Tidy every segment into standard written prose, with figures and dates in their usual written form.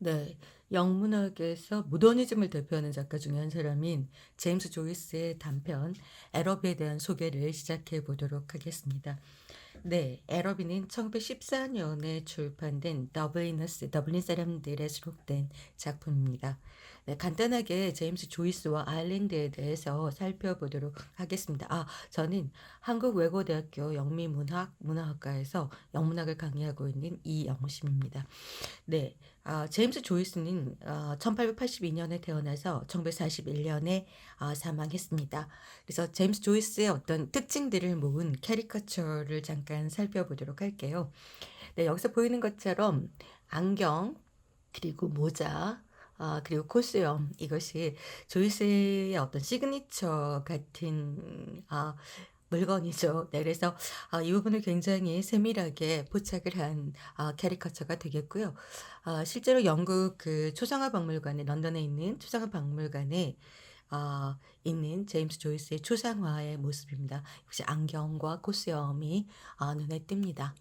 네. 영문학에서 모더니즘을 대표하는 작가 중에 한 사람인 제임스 조이스의 단편 에러비에 대한 소개를 시작해 보도록 하겠습니다. 네. 에러비는 1914 년에 출판된 더블린 사람들에 수록된 작품입니다. 네, 간단하게 제임스 조이스와 아일랜드에 대해서 살펴보도록 하겠습니다. 저는 한국외고대학교 문화학과에서 영문학을 강의하고 있는 이영심입니다. 네. 제임스 조이스는 1882 년에 태어나서 1941 년에 사망했습니다. 그래서 제임스 조이스의 어떤 특징들을 모은 캐리커처를 잠깐 살펴보도록 할게요. 네, 여기서 보이는 것처럼 안경, 그리고 모자, 그리고 코스염, 이것이 조이스의 어떤 시그니처 같은 물건이죠. 네, 그래서 이 부분을 굉장히 세밀하게 포착을 한 캐리커처가 되겠고요. 실제로 영국 그 초상화 박물관에, 런던에 있는 초상화 박물관에 있는 제임스 조이스의 초상화의 모습입니다. 역시 안경과 코스염이 눈에 띕니다.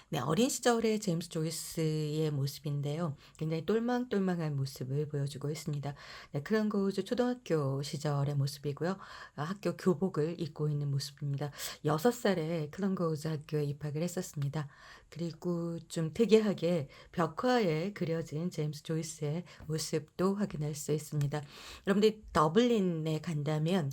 네, 어린 시절의 제임스 조이스의 모습인데요. 굉장히 똘망똘망한 모습을 보여주고 있습니다. 네, 클런고우즈 초등학교 시절의 모습이고요. 학교 교복을 입고 있는 모습입니다. 6살에 클런고우즈 학교에 입학을 했었습니다. 그리고 좀 특이하게 벽화에 그려진 제임스 조이스의 모습도 확인할 수 있습니다. 여러분들이 더블린에 간다면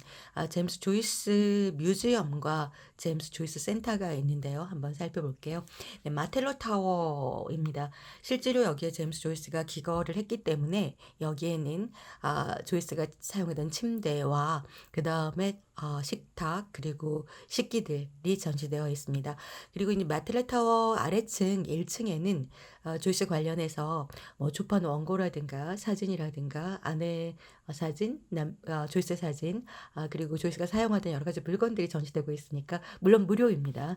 제임스 조이스 뮤지엄과 제임스 조이스 센터가 있는데요. 한번 살펴볼게요. 네, 마텔로 타워입니다. 실제로 여기에 제임스 조이스가 기거를 했기 때문에 여기에는 조이스가 사용하던 침대와 그다음에 식탁, 그리고 식기들이 전시되어 있습니다. 그리고 이제 마텔로 타워 아래층 1 층에는 조이스 관련해서 뭐 조판 원고라든가 사진이라든가 아내 사진, 조이스의 사진, 그리고 조이스가 사용하던 여러 가지 물건들이 전시되고 있으니까 물론 무료입니다.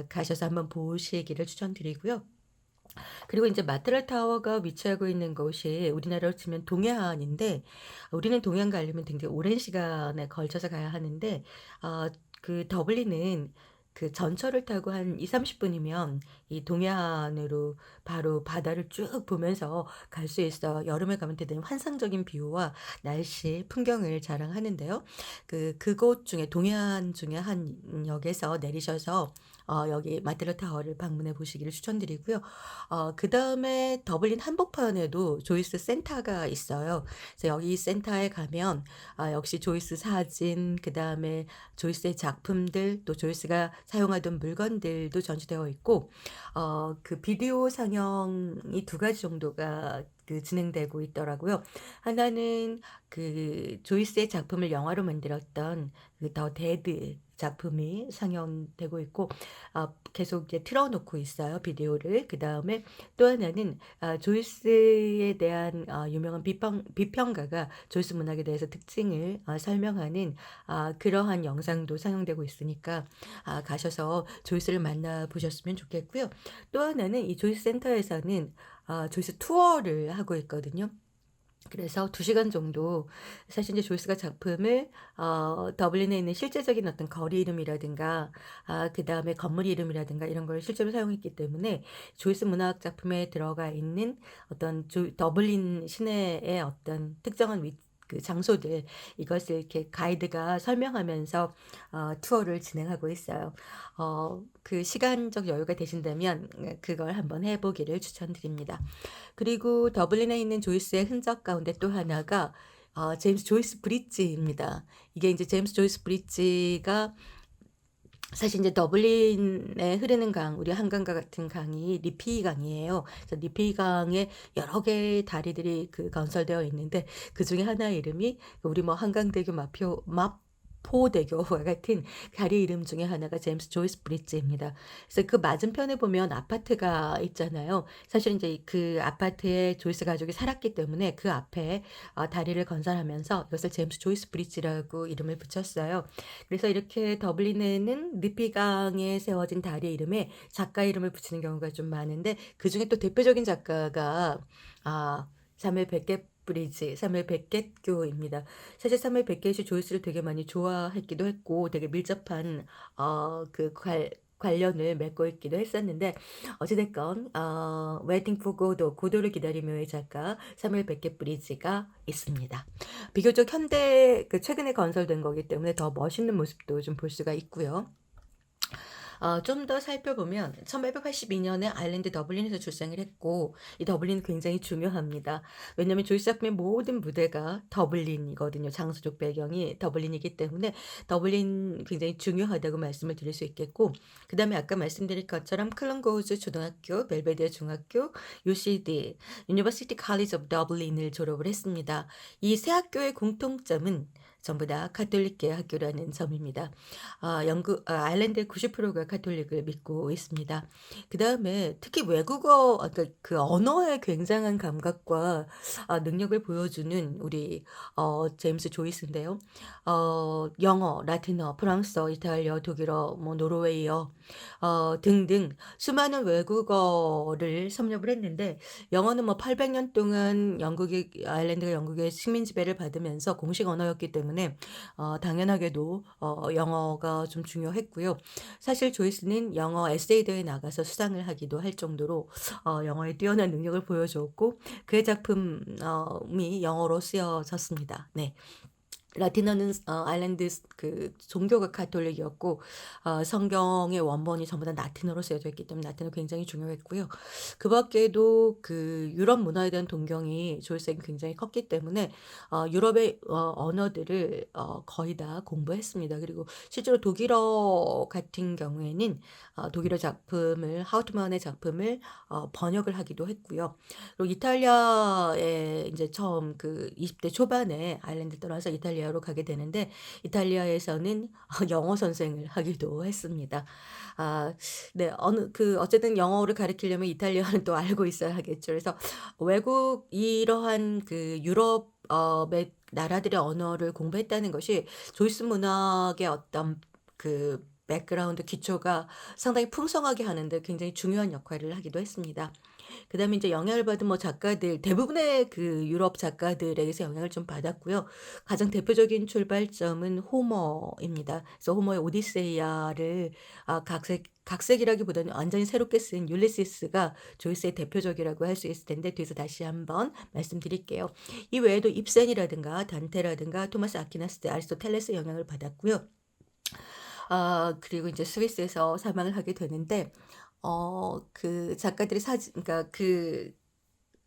가셔서 한번 보시기를 추천드리고요. 그리고 인제 마트라 타워가 위치하고 있는 곳이 우리나라로 치면 동해안인데, 우리는 동해안 가려면 굉장히 오랜 시간에 걸쳐서 가야 하는데, 그 더블린은 그 전철을 타고 한 2-30 분이면 이 동해안으로 바로 바다를 쭉 보면서 갈 수 있어요. 여름에 가면 대단히 환상적인 뷰와 날씨, 풍경을 자랑하는데요. 그곳 중에 동해안 중에 한 역에서 내리셔서 여기 마테라 타워를 방문해 보시기를 추천드리고요. 그다음에 더블린 한복판에도 조이스 센터가 있어요. 그래서 여기 센터에 가면 역시 조이스 사진, 그다음에 조이스의 작품들, 또 조이스가 사용하던 물건들도 전시되어 있고, 그 비디오 상영이 2가지 정도가 진행되고 있더라고요. 하나는 그 조이스의 작품을 영화로 만들었던 그 더 데드 작품이 상영되고 있고, 계속 이제 틀어 놓고 있어요, 비디오를. 그다음에 또 하나는 조이스에 대한 유명한 비평가가 조이스 문학에 대해서 특징을 설명하는 그러한 영상도 상영되고 있으니까 가셔서 조이스를 만나 보셨으면 좋겠고요. 또 하나는 이 조이스 센터에서는 조이스 투어를 하고 있거든요. 그래서 2 시간 정도, 사실 이제 조이스가 작품을 더블린에 있는 실제적인 어떤 거리 이름이라든가 그다음에 건물 이름이라든가 이런 걸 실제로 사용했기 때문에 조이스 문학 작품에 들어가 있는 어떤 더블린 시내의 어떤 특정한 그 장소들, 이것을 이렇게 가이드가 설명하면서 투어를 진행하고 있어요. 그 시간적 여유가 되신다면 그걸 한번 해 보기를 추천드립니다. 그리고 더블린에 있는 조이스의 흔적 가운데 또 하나가 제임스 조이스 브릿지입니다. 이게 인제 제임스 조이스 브릿지가 사실 인제 더블린에 흐르는 강, 우리 한강과 같은 강이 리피 강이에요. 그래서 리피 강에 여러 개의 다리들이 건설되어 있는데, 그중에 하나의 이름이 우리 뭐 한강대교 마포대교와 같은 다리 이름 중에 하나가 제임스 조이스 브릿지입니다. 그래서 그 맞은편에 보면 아파트가 있잖아요. 사실 인제 그 아파트에 조이스 가족이 살았기 때문에 그 앞에 다리를 건설하면서 이것을 제임스 조이스 브릿지라고 이름을 붙였어요. 그래서 이렇게 더블린에는 느피강에 세워진 다리 이름에 작가 이름을 붙이는 경우가 좀 많은데, 그중에 또 대표적인 작가가 사무엘 베켓 브리지, 사무엘 베켓교입니다. 사실 사무엘 베켓이 조이스를 되게 많이 좋아했기도 했고 되게 밀접한 어 그 관 관련을 맺고 있기도 했었는데 어찌 됐건 Waiting for Godot 고도를 기다리며의 작가 사무엘 베켓 브리지가 있습니다. 비교적 현대 최근에 건설된 거기 때문에 더 멋있는 모습도 좀 볼 수가 있고요. 좀 더 살펴보면 1882년에 아일랜드 더블린에서 출생을 했고 이 더블린은 굉장히 중요합니다. 왜냐하면 조이스 작품의 모든 무대가 더블린이거든요. 장소적 배경이 더블린이기 때문에 더블린 굉장히 중요하다고 말씀을 드릴 수 있겠고 그다음에 아까 말씀드린 것처럼 클런고우즈 초등학교, 벨베데어 중학교, UCD, 유니버시티 칼리지 오브 더블린을 졸업을 했습니다. 이 세 학교의 공통점은 전부 다 가톨릭계 학교라는 점입니다. 아일랜드의 90%가 가톨릭을 믿고 있습니다. 그다음에 특히 외국어 그 언어의 굉장한 감각과 능력을 보여주는 우리 제임스 조이스인데요. 영어, 라틴어, 프랑스어, 이탈리아, 독일어, 뭐 노르웨이어 등등 수많은 외국어를 섭렵을 했는데 영어는 뭐 800년 동안 아일랜드가 영국의 식민 지배를 받으면서 공식 언어였기 때문에 당연하게도 영어가 좀 중요했고요. 사실 조이스는 영어 에세이 대회에 나가서 수상을 하기도 할 정도로 영어에 뛰어난 능력을 보여주었고 그의 작품이 영어로 쓰여졌습니다. 네. 라틴어는 아일랜드 종교가 가톨릭이었고 성경의 원본이 전부 다 라틴어로 쓰여져 있기 때문에 라틴어 굉장히 중요했고요. 그 밖에도 그 유럽 문화에 대한 동경이 조이스에게 굉장히 컸기 때문에 유럽의 언어들을 거의 다 공부했습니다. 그리고 실제로 독일어 같은 경우에는 독일어 작품을 하우트만의 작품을 번역을 하기도 했고요. 그리고 이탈리아에 이제 처음 20대 초반에 아일랜드 떠나서 이탈리아로 가게 되는데 이탈리아에서는 영어 선생을 하기도 했습니다. 네. 어쨌든 영어를 가르치려면 이탈리아는 또 알고 있어야 하겠죠. 그래서 외국 이러한 유럽 의 나라들의 언어를 공부했다는 것이 조이스 문학의 어떤 백그라운드 기초가 상당히 풍성하게 하는 데 굉장히 중요한 역할을 하기도 했습니다. 그다음에 이제 영향을 받은 뭐 작가들 대부분의 유럽 작가들에게서 영향을 좀 받았고요. 가장 대표적인 출발점은 호머입니다. 그래서 호머의 오디세이아를 각색이라기보다는 완전히 새롭게 쓴 율리시스가 조이스의 대표적이라고 할 수 있을 텐데 뒤에서 다시 한번 말씀드릴게요. 이 외에도 입센이라든가 단테라든가 토마스 아퀴나스, 아리스토텔레스의 영향을 받았고요. 그리고 이제 스위스에서 사망을 하게 되는데 그 작가들의 그러니까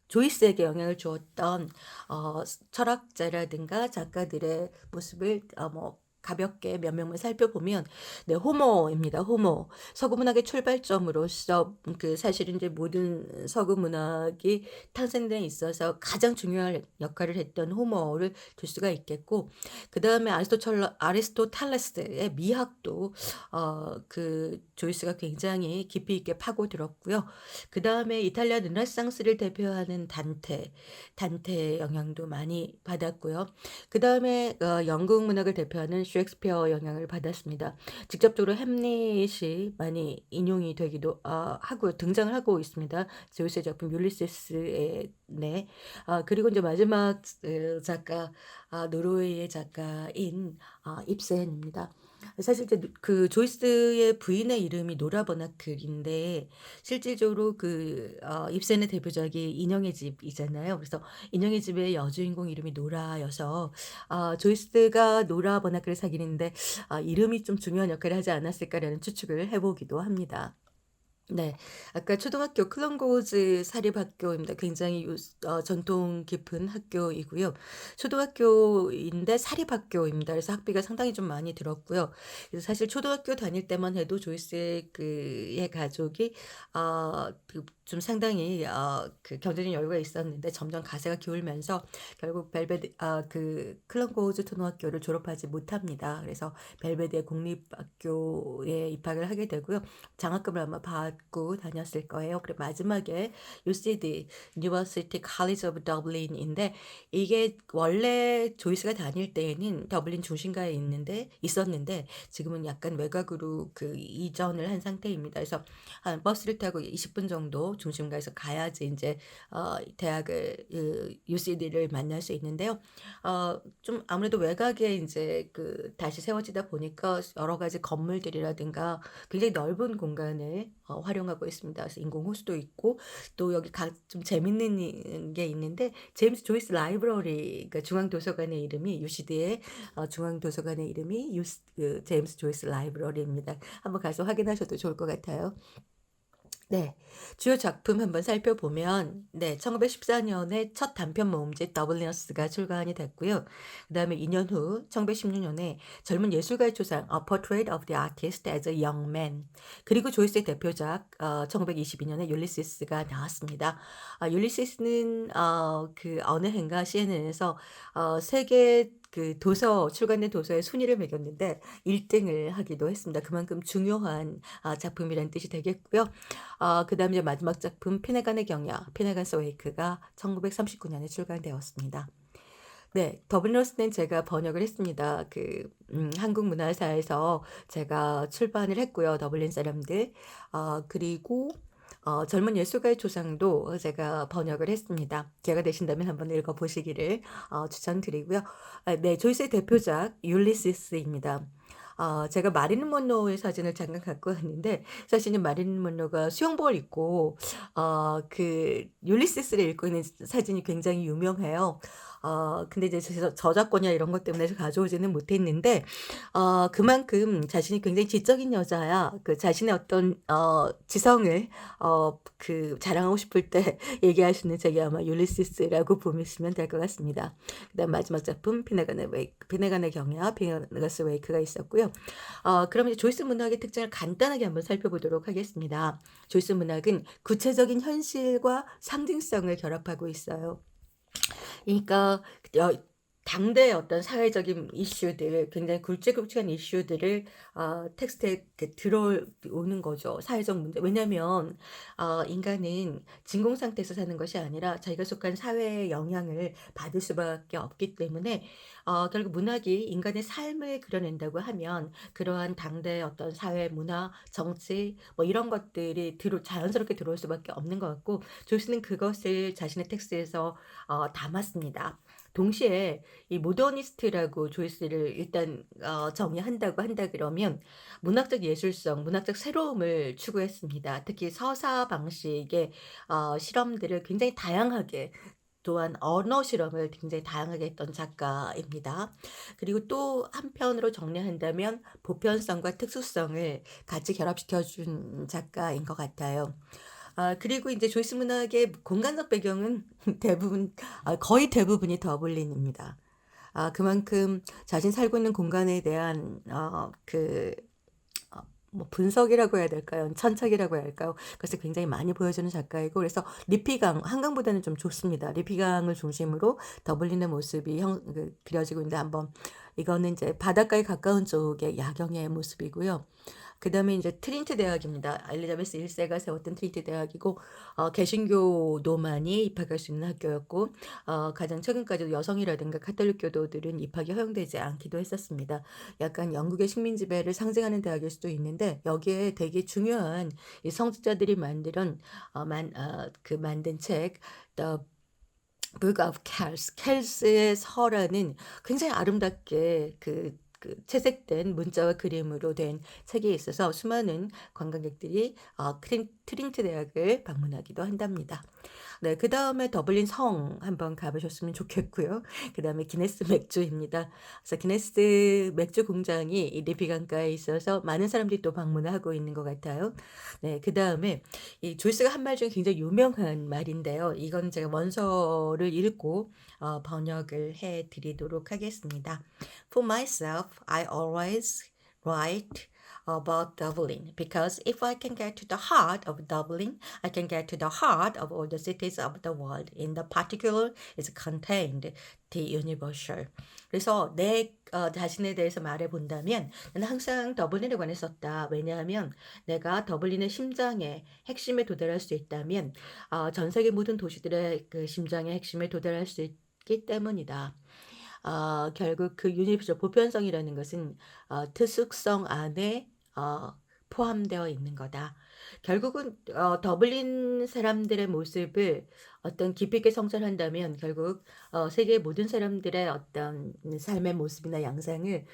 조이스에게 영향을 주었던 철학자라든가 작가들의 모습을 뭐 가볍게 몇 명만 살펴보면 네 호모입니다. 호모. 서구 문학의 출발점으로서 사실은 이제 모든 서구 문학이 탄생에 있어서 가장 중요한 역할을 했던 호모를 둘 수가 있겠고 그다음에 아리스토텔레스의 미학도 조이스가 굉장히 깊이 있게 파고들었고요. 그다음에 이탈리아 르네상스를 대표하는 단테의 영향도 많이 받았고요. 그다음에 영국 문학을 대표하는 셰익스피어 영향을 받았습니다. 직접적으로 햄릿이 많이 인용이 되기도 하고 등장을 하고 있습니다. 조이스의 작품 율리시스에 네. 그리고 이제 마지막 작가 노르웨이의 작가인 입센입니다. 사실 이제 조이스의 부인의 이름이 노라 버나클인데 실질적으로 입센의 대표작이 인형의 집이잖아요. 그래서 인형의 집의 여주인공 이름이 노라여서 조이스가 노라 버나클을 사귀는데 이름이 좀 중요한 역할을 하지 않았을까라는 추측을 해 보기도 합니다. 네. 아까 초등학교 클런고즈 사립학교입니다. 굉장히 전통 깊은 학교이고요. 초등학교인데 사립학교입니다. 그래서 학비가 상당히 좀 많이 들었고요. 그래서 사실 초등학교 다닐 때만 해도 조이스의 의 가족이 좀 상당히 경제적인 여유가 있었는데 점점 가세가 기울면서 결국 클런고즈 초등학교를 졸업하지 못합니다. 그래서 벨베데 공립학교에 입학을 하게 되고요. 장학금을 아마 받고 다녔을 거예요. 그리고 마지막에 UCD, University College of Dublin인데 이게 원래 조이스가 다닐 때에는 더블린 중심가에 있었는데 지금은 약간 외곽으로 그 이전을 한 상태입니다. 그래서 한 버스를 타고 20분 정도 중심가에서 가야지 인제 대학을 UCD를 만날 수 있는데요. 좀 아무래도 외곽에 인제 다시 세워지다 보니까 여러 가지 건물들이라든가 굉장히 넓은 공간을 활용하고 있습니다. 그래서 인공 호수도 있고 또 여기 좀 재밌는 게 있는데 제임스 조이스 라이브러리 그러니까 중앙 도서관의 이름이 UCD의 중앙 도서관의 이름이 제임스 조이스 라이브러리입니다. 한번 가서 확인하셔도 좋을 것 같아요. 네. 주요 작품 한번 살펴보면 1914 년에 첫 단편 모음집 더블리너스가 출간이 됐고요. 그다음에 2년 후 1916 년에 젊은 예술가의 초상 A Portrait of the Artist as a Young Man 그리고 조이스의 대표작 1922 년에 율리시스가 나왔습니다. 율리시스는 어느 해인가 CNN에서 세계 출간된 도서의 순위를 매겼는데 1 등을 하기도 했습니다. 그만큼 중요한 작품이라는 뜻이 되겠고요. 그다음에 이제 마지막 작품 피네간의 경야, 피네간스 웨이크가 1939 년에 출간되었습니다. 네. 더블리너스는 제가 번역을 했습니다. 한국 문화사에서 제가 출판을 했고요, 더블린 사람들. 그리고 젊은 예술가의 조상도 제가 번역을 했습니다. 기회가 되신다면 한번 읽어 보시기를 추천드리고요. 네. 조이스의 대표작 율리시스입니다. 제가 마릴린 먼로의 사진을 잠깐 갖고 왔는데 사실은 마릴린 먼로가 수영복을 입고 율리시스를 읽고 있는 사진이 굉장히 유명해요. 근데 이제 저작권이나 이런 것 때문에 가져오지는 못했는데 그만큼 자신이 굉장히 지적인 여자야. 자신의 어떤 지성을 자랑하고 싶을 때 얘기할 수 있는 책이 아마 율리시스라고 보시면 될 것 같습니다. 그다음 마지막 작품 피네간의 경야, 피네가스 웨이크가 있었고요. 그럼 이제 조이스 문학의 특징을 간단하게 한번 살펴보도록 하겠습니다. 조이스 문학은 구체적인 현실과 상징성을 결합하고 있어요. 그러니까 여 당대의 어떤 사회적인 이슈들 굉장히 굵직굵직한 이슈들을 텍스트에 이렇게 들어오는 거죠, 사회적 문제. 왜냐하면 인간은 진공 상태에서 사는 것이 아니라 자기가 속한 사회의 영향을 받을 수밖에 없기 때문에 결국 문학이 인간의 삶을 그려낸다고 하면 그러한 당대의 어떤 사회, 문화, 정치 뭐 이런 것들이 자연스럽게 들어올 수밖에 없는 것 같고 조이스는 그것을 자신의 텍스트에서 담았습니다. 동시에 이 모더니스트라고 조이스를 일단 정의한다고 한다 그러면 문학적 예술성, 문학적 새로움을 추구했습니다. 특히 서사 방식의 실험들을 굉장히 다양하게 또한 언어 실험을 굉장히 다양하게 했던 작가입니다. 그리고 또 한편으로 정리한다면 보편성과 특수성을 같이 결합시켜 준 작가인 것 같아요. 그리고 인제 조이스 문학의 공간적 배경은 대부분 거의 대부분이 더블린입니다. 그만큼 자신이 살고 있는 공간에 대한 뭐 분석이라고 해야 될까요? 천착이라고 해야 할까요? 그것을 굉장히 많이 보여주는 작가이고 그래서 리피강 한강보다는 좀 좋습니다. 리피강을 중심으로 더블린의 모습이 그려지고 있는데 한번 이거는 인제 바닷가에 가까운 쪽의 야경의 모습이고요. 그다음에 인제 트린티 대학입니다. 엘리자베스 1 세가 세웠던 트린티 대학이고 개신교도만이 입학할 수 있는 학교였고 가장 최근까지도 여성이라든가 카톨릭 교도들은 입학이 허용되지 않기도 했었습니다. 약간 영국의 식민 지배를 상징하는 대학일 수도 있는데 여기에 되게 중요한 이 성직자들이 만든 책 The Book of Kells, 켈스의 서라는 굉장히 아름답게 채색된 문자와 그림으로 된 책이 있어서 수많은 관광객들이 트린티 대학을 방문하기도 한답니다. 네. 그다음에 더블린 성 한번 가 보셨으면 좋겠고요. 그다음에 기네스 맥주입니다. 그래서 기네스 맥주 공장이 이 리비 강가에 있어서 많은 사람들이 또 방문을 하고 있는 것 같아요. 네. 그다음에 이 조이스가 한 말 중에 굉장히 유명한 말인데요. 이건 제가 원서를 읽고 번역을 해 드리도록 하겠습니다. For myself, I always write about Dublin because if I can get to the heart of Dublin, I can get to the heart of all the cities of the world. In the particular is contained the universal. 그래서 내 자신에 대해서 말해 본다면 나는 항상 더블린에 관해 썼다. 왜냐하면 내가 더블린의 심장의 핵심에 도달할 수 있다면 전 세계 모든 도시들의 그 심장의 핵심에 도달할 수 있기 때문이다. 결국 그 유니버설 보편성이라는 것은 특수성 안에 포함되어 있는 거다. 결국은 더블린 사람들의 모습을 어떤 깊이 있게 성찰한다면 결국 세계 모든 사람들의 어떤 삶의 모습이나 양상을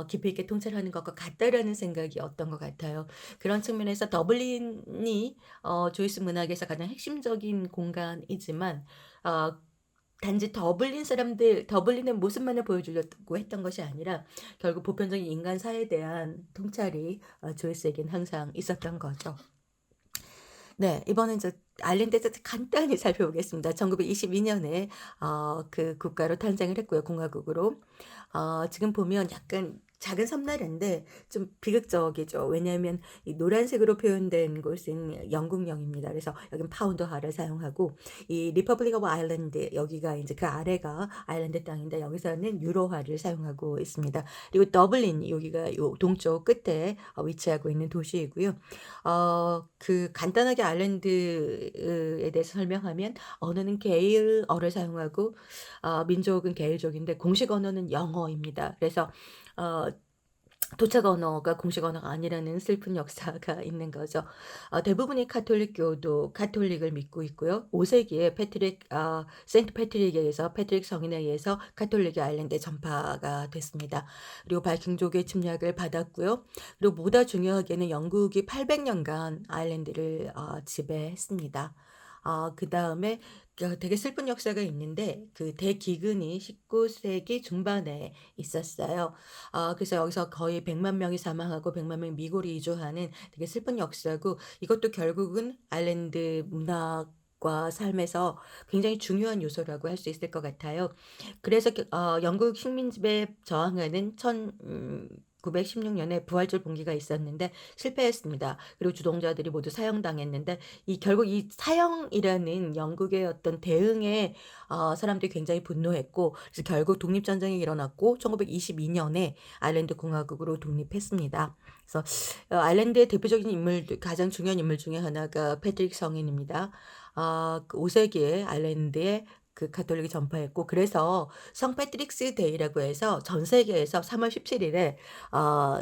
깊이 있게 통찰하는 것과 같다라는 생각이 어떤 것 같아요. 그런 측면에서 더블린이 조이스 문학에서 가장 핵심적인 공간이지만 어 단지 더블린의 모습만을 보여주려고 했던 것이 아니라 결국 보편적인 인간사에 대한 통찰이 조이스에겐 항상 있었던 거죠. 네. 이번엔 이제 아일랜드에 대해서 간단히 살펴보겠습니다. 1922년에 그 국가로 탄생을 했고요, 공화국으로. 지금 보면 약간 작은 섬나라인데 좀 비극적이죠. 왜냐하면 이 노란색으로 표현된 곳은 영국령입니다. 그래서 여긴 파운드화를 사용하고 이 리퍼블릭 오브 아일랜드 여기가 인제 그 아래가 아일랜드 땅인데 여기서는 유로화를 사용하고 있습니다. 그리고 더블린 여기가 요 동쪽 끝에 위치하고 있는 도시이고요. 그 간단하게 아일랜드에 대해서 설명하면 언어는 게일어를 사용하고 민족은 게일족인데 공식 언어는 영어입니다. 그래서 어 도착 언어가 공식 언어가 아니라는 슬픈 역사가 있는 거죠. 대부분이 가톨릭을 믿고 있고요. 5 세기에 세인트 패트릭에 의해서 패트릭 성인에 의해서 가톨릭이 아일랜드에 전파가 됐습니다. 그리고 바이킹족의 침략을 받았고요. 그리고 보다 중요하게는 영국이 800 년간 아일랜드를 지배했습니다. 그다음에 되게 슬픈 역사가 있는데 그 대기근이 19 세기 중반에 있었어요. 그래서 여기서 거의 100만 명이 사망하고 100만 명이 미국으로 이주하는 되게 슬픈 역사고 이것도 결국은 아일랜드 문화과 삶에서 굉장히 중요한 요소라고 할 수 있을 것 같아요. 그래서 영국 식민지배에 저항하는 1916년에 부활절 봉기가 있었는데 실패했습니다. 그리고 주동자들이 모두 사형당했는데 결국 이 사형이라는 영국의 어떤 대응에 사람들이 굉장히 분노했고 그래서 결국 독립전쟁이 일어났고 1922년에 아일랜드 공화국으로 독립했습니다. 그래서 아일랜드의 대표적인 인물들 가장 중요한 인물 중에 하나가 패트릭 성인입니다. 그 5 세기에 아일랜드에 그 가톨릭이 전파했고 그래서 성 패트릭스 데이라고 해서 전 세계에서 3월 17일에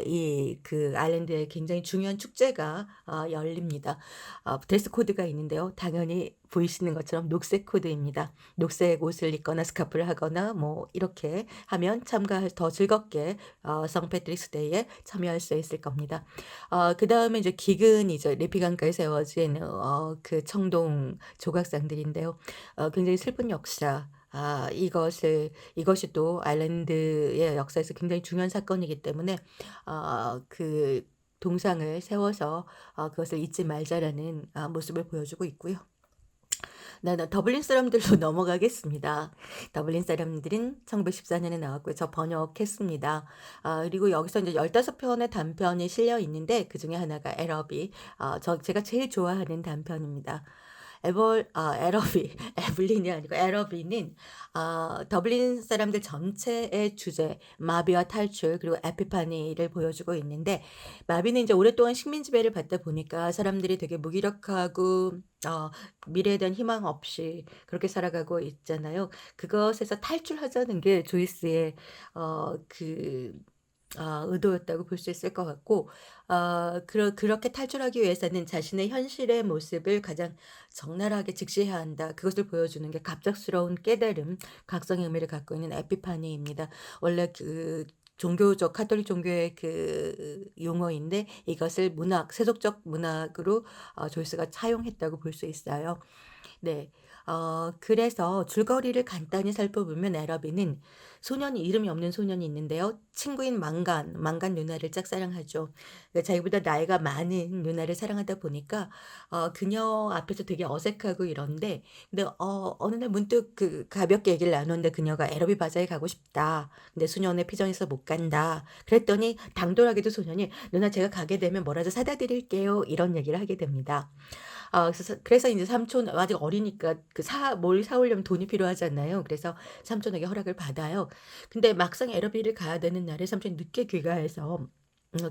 이 그 아일랜드에 굉장히 중요한 축제가 열립니다. 드레스 코드가 있는데요. 당연히 보이시는 것처럼 녹색 코드입니다. 녹색 옷을 입거나 스카프를 하거나 뭐 이렇게 하면 더 즐겁게 성 패트릭스 데이에 참여할 수 있을 겁니다. 그다음에 이제 기근이죠. 리피 강가에 세워진 그 청동 조각상들인데요. 굉장히 슬픈 역사. 이것이 또 아일랜드의 역사에서 굉장히 중요한 사건이기 때문에 그 동상을 세워서 그것을 잊지 말자라는 모습을 보여주고 있고요. 나는 더블린 사람들로 넘어가겠습니다. 더블린 사람들은 1914년에 나왔고요. 저 번역했습니다. 그리고 여기서 이제 15편의 단편이 실려 있는데 그중에 하나가 에러비. 제가 제일 좋아하는 단편입니다. 에러비, 에블린이 아니고 에러비는 더블린 사람들 전체의 주제, 마비와 탈출 그리고 에피파니를 보여주고 있는데 마비는 이제 오랫동안 식민 지배를 받다 보니까 사람들이 되게 무기력하고 미래에 대한 희망 없이 그렇게 살아가고 있잖아요. 그것에서 탈출하자는 게 조이스의 그 의도였다고 볼 수 있을 것 같고 그렇게 탈출하기 위해서는 자신의 현실의 모습을 가장 적나라하게 직시해야 한다. 그것을 보여주는 게 갑작스러운 깨달음, 각성의 의미를 갖고 있는 에피파니입니다. 원래 그 종교적 가톨릭 종교의 그 용어인데 이것을 세속적 문학으로 조이스가 차용했다고 볼 수 있어요. 네. 그래서 줄거리를 간단히 살펴보면 에러비는 소년이 이름이 없는 소년이 있는데요. 친구인 망간 누나를 짝사랑하죠. 그러니까 자기보다 나이가 많은 누나를 사랑하다 보니까 그녀 앞에서 되게 어색하고 이런데 근데 어느 날 문득 그 가볍게 얘기를 나눴는데 그녀가 "에러비 바자에 가고 싶다. 근데 소년의 표정에서 못 간다." 그랬더니 당돌하게도 소년이 "누나 제가 가게 되면 뭐라도 사다 드릴게요." 이런 얘기를 하게 됩니다. 그래서 인제 삼촌 아직 어리니까 그 뭘 사 오려면 돈이 필요하잖아요. 그래서 삼촌에게 허락을 받아요. 근데 막상 에러비를 가야 되는 날에 삼촌이 늦게 귀가해서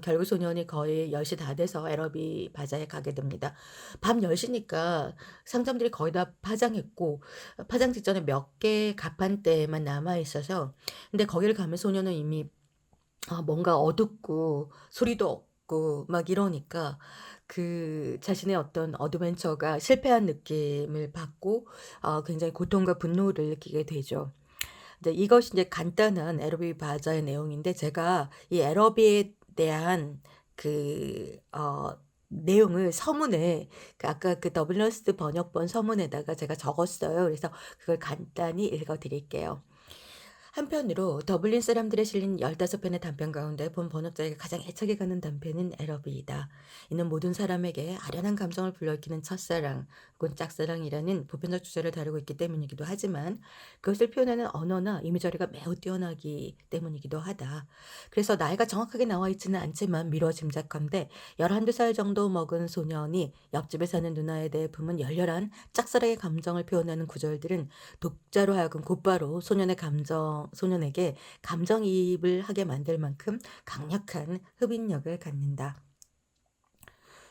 결국 소년이 거의 10시 다 돼서 에러비 바자에 가게 됩니다. 밤 10 시니까 상점들이 거의 다 파장했고 파장 직전에 몇 개 가판대만 남아 있어서 근데 거기를 가면 소년은 이미 뭔가 어둡고 소리도 없고 막 이러니까 그 자신의 어떤 어드벤처가 실패한 느낌을 받고 굉장히 고통과 분노를 느끼게 되죠. 이제 이것이 이제 간단한 에러비 바자의 내용인데 제가 이 에러비에 대한 그 내용을 서문에 아까 그 더블러스트 번역본 서문에다가 제가 적었어요. 그래서 그걸 간단히 읽어 드릴게요. 한편으로 더블린 사람들에 실린 15편의 단편 가운데 본 번역자에게 가장 애착이 가는 단편은 에러비이다. 이는 모든 사람에게 아련한 감정을 불러일으키는 첫사랑 혹은 짝사랑이라는 보편적 주제를 다루고 있기 때문이기도 하지만 그것을 표현하는 언어나 이미저리가 매우 뛰어나기 때문이기도 하다. 그래서 나이가 정확하게 나와 있지는 않지만 미뤄 짐작컨대 11~2살 정도 먹은 소년이 옆집에 사는 누나에 대해 품은 열렬한 짝사랑의 감정을 표현하는 구절들은 독자로 하여금 곧바로 소년에게 감정이입을 하게 만들 만큼 강력한 흡인력을 갖는다.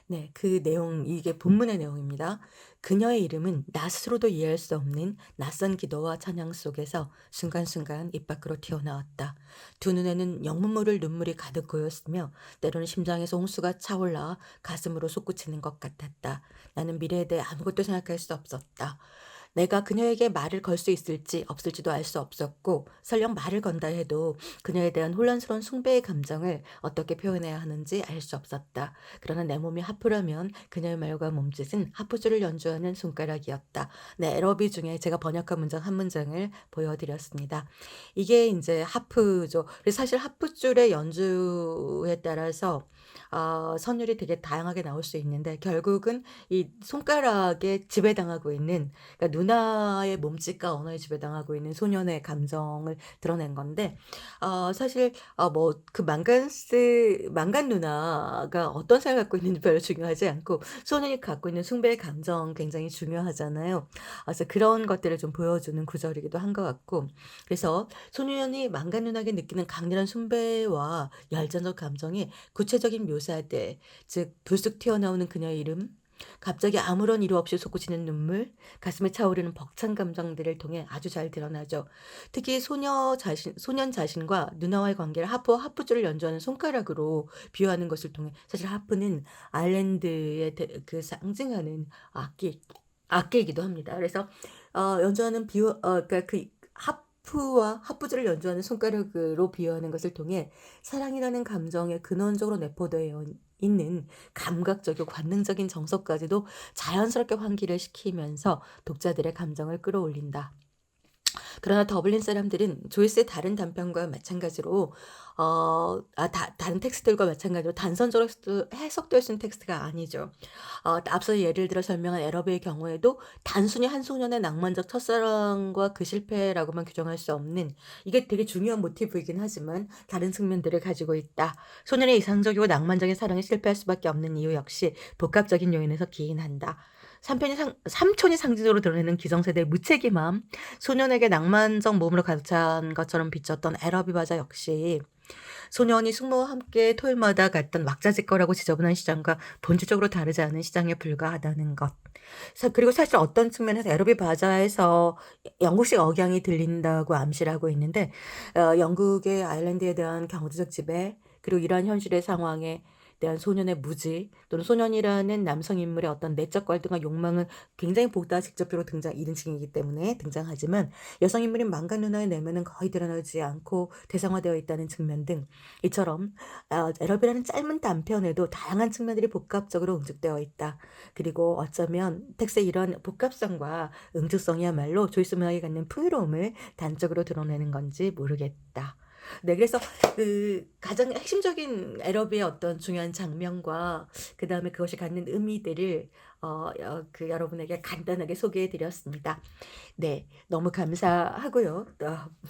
네. 그 내용 이게 본문의 내용입니다. 그녀의 이름은 나 스스로도 이해할 수 없는 낯선 기도와 찬양 속에서 순간순간 입 밖으로 튀어나왔다. 두 눈에는 영문 모를 눈물이 가득 고였으며 때로는 심장에서 홍수가 차올라 가슴으로 솟구치는 것 같았다. 나는 미래에 대해 아무것도 생각할 수 없었다. 내가 그녀에게 말을 걸 수 있을지 없을지도 알 수 없었고 설령 말을 건다 해도 그녀에 대한 혼란스러운 숭배의 감정을 어떻게 표현해야 하는지 알 수 없었다. 그러나 내 몸이 하프라면 그녀의 말과 몸짓은 하프줄을 연주하는 손가락이었다. 네, 에러비 중에 제가 번역한 문장 한 문장을 보여드렸습니다. 이게 인제 하프죠. 그래서 사실 하프줄의 연주에 따라서 선율이 되게 다양하게 나올 수 있는데 결국은 이 손가락에 지배당하고 있는 그러니까 누나의 몸짓과 언어에 지배당하고 있는 소년의 감정을 드러낸 건데 사실 뭐 그 망간 누나가 어떤 생각을 갖고 있는지 별로 중요하지 않고 소년이 갖고 있는 숭배의 감정 굉장히 중요하잖아요. 그래서 그런 것들을 좀 보여주는 구절이기도 한 것 같고 그래서 소년이 망간 누나에게 느끼는 강렬한 숭배와 열정적 감정이 구체적인 묘사들 즉 불쑥 튀어나오는 그녀의 이름 갑자기 아무런 이유 없이 솟구치는 눈물, 가슴에 차오르는 벅찬 감정들을 통해 아주 잘 드러나죠. 특히 소년 자신과 누나와의 관계를 하프줄을 연주하는 손가락으로 비유하는 것을 통해 사실 하프는 아일랜드의 그 상징하는 악기이기도 합니다. 그래서 연주하는 그러니까 그 하프와 하프줄을 연주하는 손가락으로 비유하는 것을 통해 사랑이라는 감정에 근원적으로 내포되어 있는 감각적이고 관능적인 정서까지도 자연스럽게 환기를 시키면서 독자들의 감정을 끌어올린다. 그러나 더블린 사람들은 조이스의 다른 단편과 마찬가지로 다른 텍스트들과 마찬가지로 단선적으로 해석될 수 있는 텍스트가 아니죠. 앞서 예를 들어 설명한 에러비의 경우에도 단순히 한 소년의 낭만적 첫사랑과 그 실패라고만 규정할 수 없는 이게 되게 중요한 모티브이긴 하지만 다른 측면들을 가지고 있다. 소년의 이상적이고 낭만적인 사랑에 실패할 수밖에 없는 이유 역시 복합적인 요인에서 기인한다. 삼촌이 상징적으로 드러내는 기성세대의 무책임함, 소년에게 낭만적 몸으로 가득 찬 것처럼 비쳤던 에러비 바자 역시 소년이 숙모와 함께 토요일마다 갔던 왁자지껄하고 지저분한 시장과 본질적으로 다르지 않은 시장에 불과하다는 것. 그리고 사실 어떤 측면에서 에러비 바자에서 영국식 억양이 들린다고 암시를 하고 있는데 영국의 아일랜드에 대한 경제적 지배 그리고 이러한 현실의 상황에 대한 소년의 무지 또는 소년이라는 남성 인물의 어떤 내적 갈등과 욕망은 굉장히 보다 직접적으로 1인칭이기 때문에 등장하지만 여성 인물인 망가 누나의 내면은 거의 드러나지 않고 대상화되어 있다는 측면 등 이처럼 에러비라는 짧은 단편에도 다양한 측면들이 복합적으로 응축되어 있다. 그리고 어쩌면 텍스의 이런 복합성과 응축성이야말로 조이스 문학이 갖는 풍요로움을 단적으로 드러내는 건지 모르겠다. 네, 그래서 그 가장 핵심적인 에러비의 어떤 중요한 장면과 그다음에 그것이 갖는 의미들을 여러분에게 간단하게 소개해 드렸습니다. 네. 너무 감사하고요.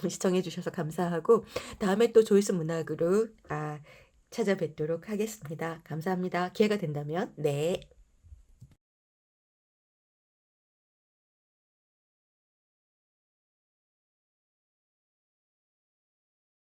시청해 주셔서 감사하고 다음에 또 조이스 문학으로 찾아뵙도록 하겠습니다. 감사합니다. 기회가 된다면. 네.